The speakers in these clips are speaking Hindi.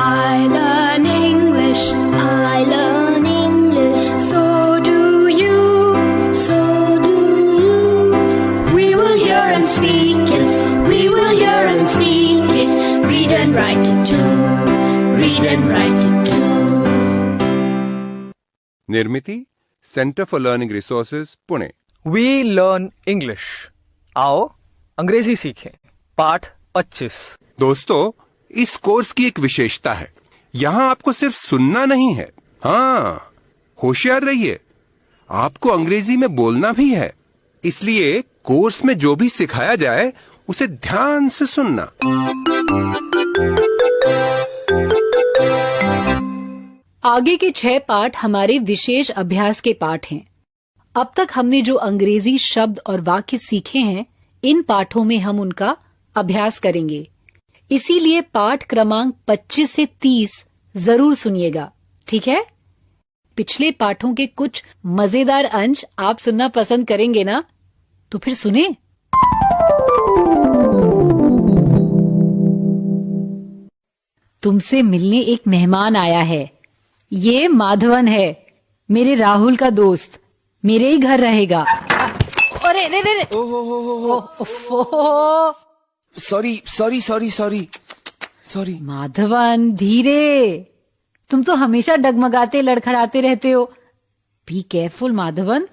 I learn English. I learn English. So do you. So do you. We will hear and speak it. We will hear and speak it. Read and write it too. Read and write it too. Nirmiti, centre for learning resources, Pune. We learn English. आओ अंग्रेजी सीखें। पाठ 25। दोस्तों, इस कोर्स की एक विशेषता है, यहाँ आपको सिर्फ सुनना नहीं है, हाँ, होशियार रहिए, आपको अंग्रेजी में बोलना भी है। इसलिए कोर्स में जो भी सिखाया जाए उसे ध्यान से सुनना। आगे के 6 पाठ हमारे विशेष अभ्यास के पाठ हैं। अब तक हमने जो अंग्रेजी शब्द और वाक्य सीखे हैं, इन पाठों में हम उनका अभ्यास करेंगे। इसीलिए पाठ क्रमांक 25 से 30 जरूर सुनिएगा, ठीक है? पिछले पाठों के कुछ मजेदार अंश आप सुनना पसंद करेंगे ना? तो फिर सुने। तुमसे मिलने एक मेहमान आया है। ये माधवन है, मेरे राहुल का दोस्त, मेरे ही घर रहेगा। अरे रे रे रे। सॉरी। माधवन, धीरे। तुम तो हमेशा डगमगाते लड़खड़ाते रहते हो। Be careful Madhavan.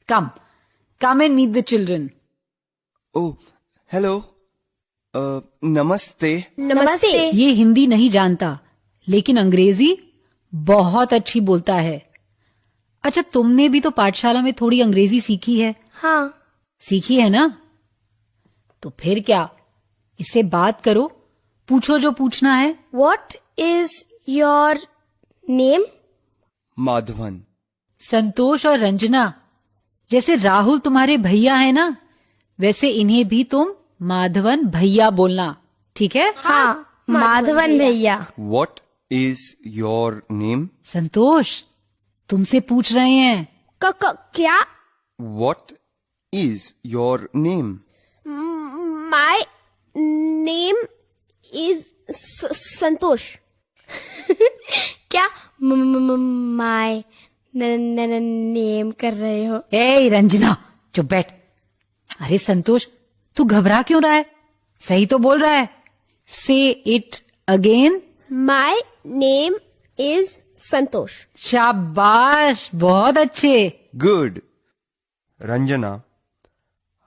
Come and meet the children. Oh, hello, नमस्ते। नमस्ते। ये हिंदी नहीं जानता, लेकिन अंग्रेजी बहुत अच्छी बोलता है। अच्छा, तुमने भी तो पाठशाला में थोड़ी अंग्रेजी सीखी है। हाँ। सीखी है ना? तो फिर क्या, इससे बात करो, पूछो जो पूछना है। What is your name? Madhavan. संतोष और रंजना, जैसे राहुल तुम्हारे भैया है ना, वैसे इन्हें भी तुम माधवन भैया बोलना, ठीक है? हाँ, माधवन भैया। What is your name? संतोष, तुमसे पूछ रहे हैं। क्या? What is your name? My name is संतोष। क्या my नेम कर रहे हो? ए रंजना, चुप बैठ। अरे संतोष, तू घबरा क्यों रहा है? सही तो बोल रहा है। से it again. My name is संतोष। शाबाश, बहुत अच्छे। Good. Ranjana,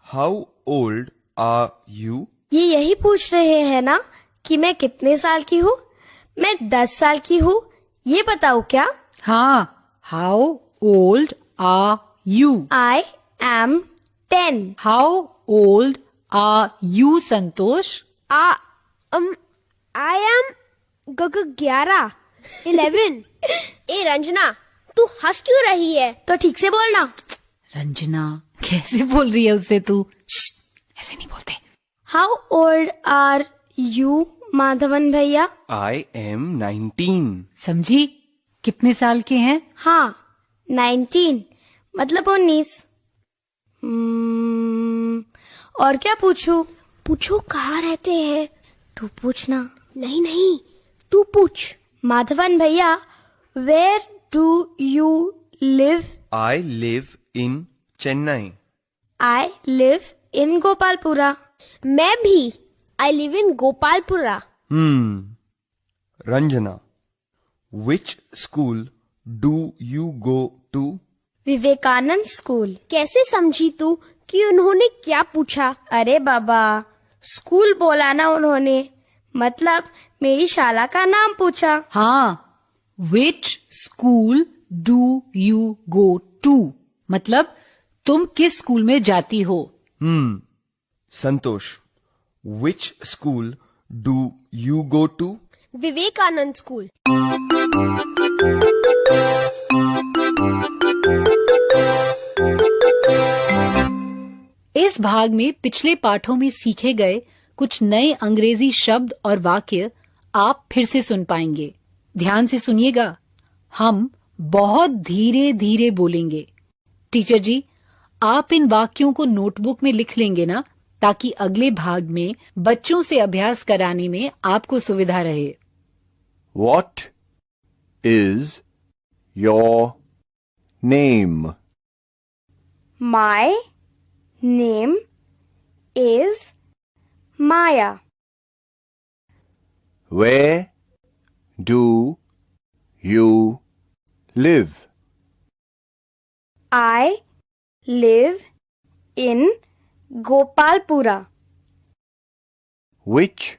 how old are you? ये यही पूछ रहे हैं ना कि मैं कितने साल की हूँ? मैं 10 साल की हूँ, ये बताओ क्या? हाँ, how old are you? I am 10. How old are you Santosh? I am 11. 11. ए रंजना, तू हंस क्यों रही है? तो ठीक से बोलना। रंजना, कैसे बोल रही है उससे तू? ऐसे नहीं बोलते। How old are you, Madhavan भैया? I am 19. समझी? कितने साल के हैं? हाँ, 19 मतलब 19। और क्या पूछूं? पूछो, कहाँ रहते हैं? तू पूछना। नहीं, तू पूछ। माधवन भैया, where do you live? I live in Chennai. I live in Gopalpura. मैं भी। I live in Gopalpura. Ranjana, which school do you go to? Vivekanand school. कैसे समझी तू कि उन्होंने क्या पूछा? अरे बाबा, स्कूल बोला ना उन्होंने, मतलब मेरी शाला का नाम पूछा। हाँ, which school do you go to? मतलब तुम किस स्कूल में जाती हो? Santosh, which school do you go to? Vivekanand school. इस भाग में पिछले पाठों में सीखे गए कुछ नए अंग्रेजी शब्द और वाक्य आप फिर से सुन पाएंगे। ध्यान से सुनिएगा, हम बहुत धीरे धीरे बोलेंगे। टीचर जी, आप इन वाक्यों को नोटबुक में लिख लेंगे ना, ताकि अगले भाग में बच्चों से अभ्यास कराने में आपको सुविधा रहे। What is your name? My name is Maya. Where do you live? I live in Gopalpura. Which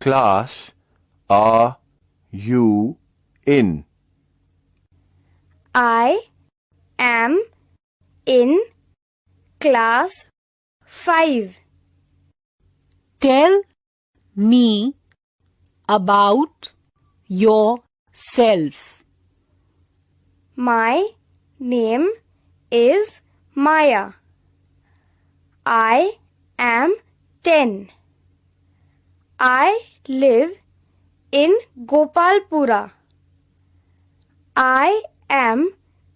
class are you in? I am in class 5. Tell me about yourself. My name is Maya. I am 10. I live in Gopalpura. I am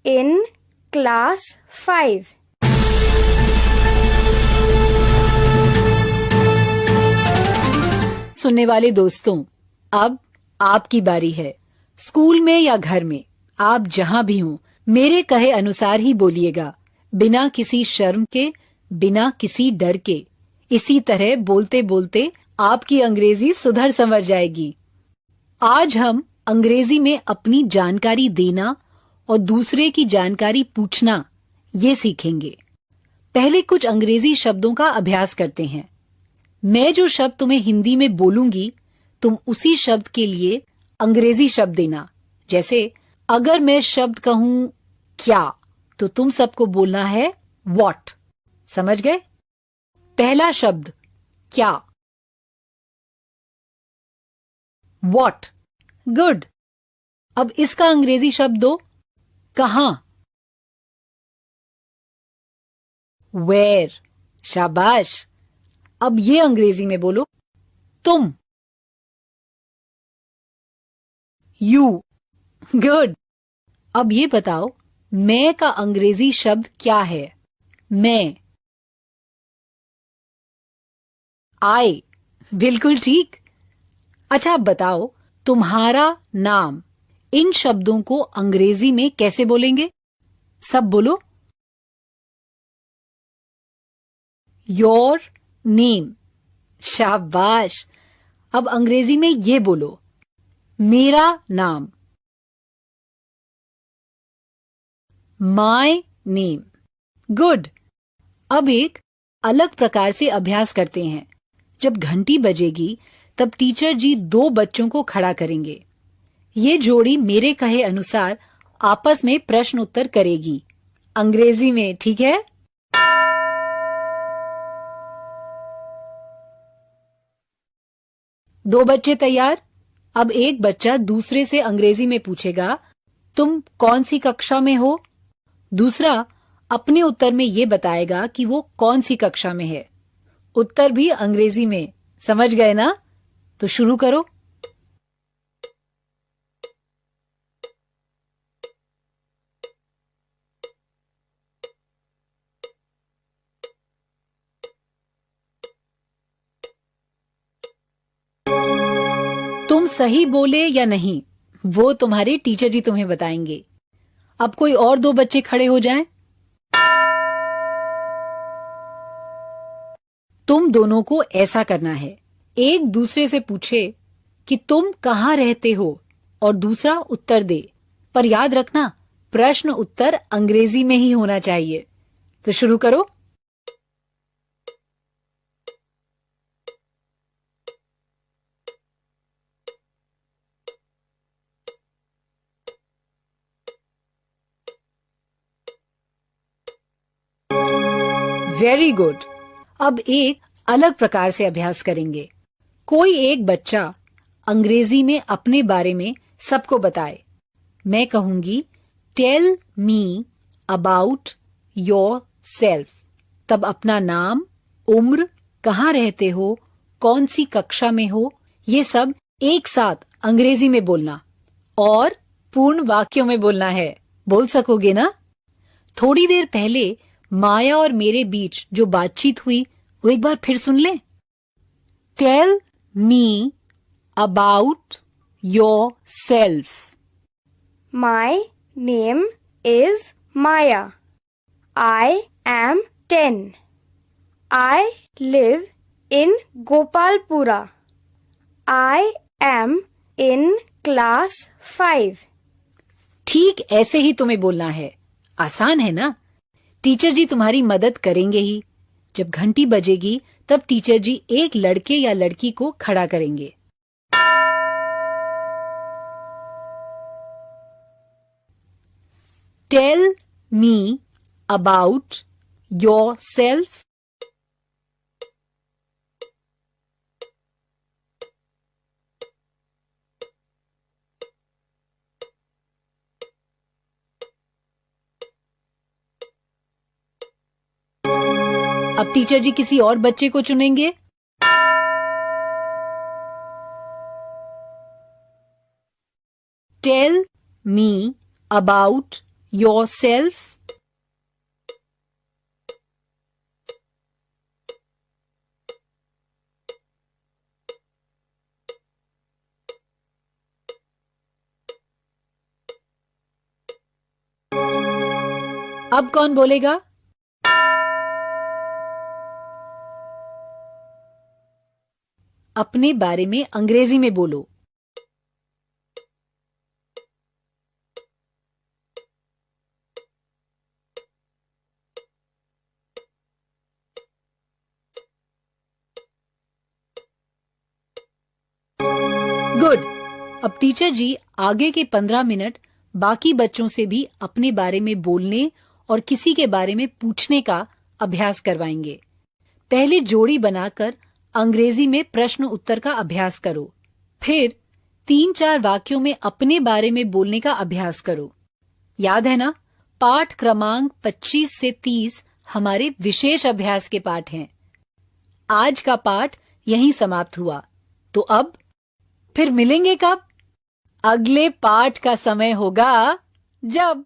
in class 5. सुनने वाले दोस्तों, अब आपकी बारी है। स्कूल में या घर में, आप जहां भी हों, मेरे कहे अनुसार ही बोलिएगा, बिना किसी शर्म के, बिना किसी डर के। इसी तरह बोलते बोलते आपकी अंग्रेजी सुधर संवर जाएगी। आज हम अंग्रेजी में अपनी जानकारी देना और दूसरे की जानकारी पूछना ये सीखेंगे। पहले कुछ अंग्रेजी शब्दों का अभ्यास करते हैं। मैं जो शब्द तुम्हें हिंदी में बोलूंगी, तुम उसी शब्द के लिए अंग्रेजी शब्द देना। जैसे अगर मैं शब्द कहूं क्या, तो तुम सबको बोलना है व्हाट। समझ गए? पहला शब्द क्या। व्हाट। गुड। अब इसका अंग्रेजी शब्द दो। कहां। वेयर। शाबाश। अब ये अंग्रेजी में बोलो। तुम। यू। गुड। अब ये बताओ, मैं का अंग्रेजी शब्द क्या है? मैं। आई। बिल्कुल ठीक। अच्छा, अब बताओ, तुम्हारा नाम। इन शब्दों को अंग्रेजी में कैसे बोलेंगे? सब बोलो। Your name. शाबाश। अब अंग्रेजी में ये बोलो, मेरा नाम। My name. गुड। अब एक अलग प्रकार से अभ्यास करते हैं। जब घंटी बजेगी, तब टीचर जी 2 बच्चों को खड़ा करेंगे। ये जोड़ी मेरे कहे अनुसार आपस में प्रश्न उत्तर करेगी, अंग्रेजी में। ठीक है? दो बच्चे तैयार? अब एक बच्चा दूसरे से अंग्रेजी में पूछेगा, तुम कौन सी कक्षा में हो? दूसरा अपने उत्तर में ये बताएगा कि वो कौन सी कक्षा में है। उत्तर भी अंग्रेजी में। समझ गए ना? तो शुरू करो। तुम सही बोले या नहीं, वो तुम्हारे टीचर जी तुम्हें बताएंगे। अब कोई और 2 बच्चे खड़े हो जाएं। तुम दोनों को ऐसा करना है, एक दूसरे से पूछे कि तुम कहाँ रहते हो और दूसरा उत्तर दे। पर याद रखना, प्रश्न उत्तर अंग्रेजी में ही होना चाहिए। तो शुरू करो। Very good. अब एक अलग प्रकार से अभ्यास करेंगे। कोई एक बच्चा अंग्रेजी में अपने बारे में सबको बताए। मैं कहूंगी, tell me about yourself. तब अपना नाम, उम्र, कहाँ रहते हो, कौन सी कक्षा में हो, ये सब एक साथ अंग्रेजी में बोलना और पूर्ण वाक्यों में बोलना है। बोल सकोगे ना? थोड़ी देर पहले माया और मेरे बीच जो बातचीत हुई, वो एक बार फिर सुन ले। Tell me about yourself. My name is Maya. I am 10. I live in Gopalpura. I am in class 5. ठीक ऐसे ही तुम्हें बोलना है। आसान है ना? टीचर जी तुम्हारी मदद करेंगे ही। जब घंटी बजेगी तब टीचर जी एक लड़के या लड़की को खड़ा करेंगे। Tell me about yourself. अब टीचर जी किसी और बच्चे को चुनेंगे। Tell me about yourself. अब कौन बोलेगा? अपने बारे में अंग्रेजी में बोलो। गुड। अब टीचर जी आगे के 15 मिनट बाकी बच्चों से भी अपने बारे में बोलने और किसी के बारे में पूछने का अभ्यास करवाएंगे। पहले जोड़ी बनाकर अंग्रेजी में प्रश्न उत्तर का अभ्यास करो। फिर 3-4 वाक्यों में अपने बारे में बोलने का अभ्यास करो। याद है ना, पाठ क्रमांक 25 से 30 हमारे विशेष अभ्यास के पाठ हैं। आज का पाठ यहीं समाप्त हुआ। तो अब फिर मिलेंगे कब? अगले पाठ का समय होगा जब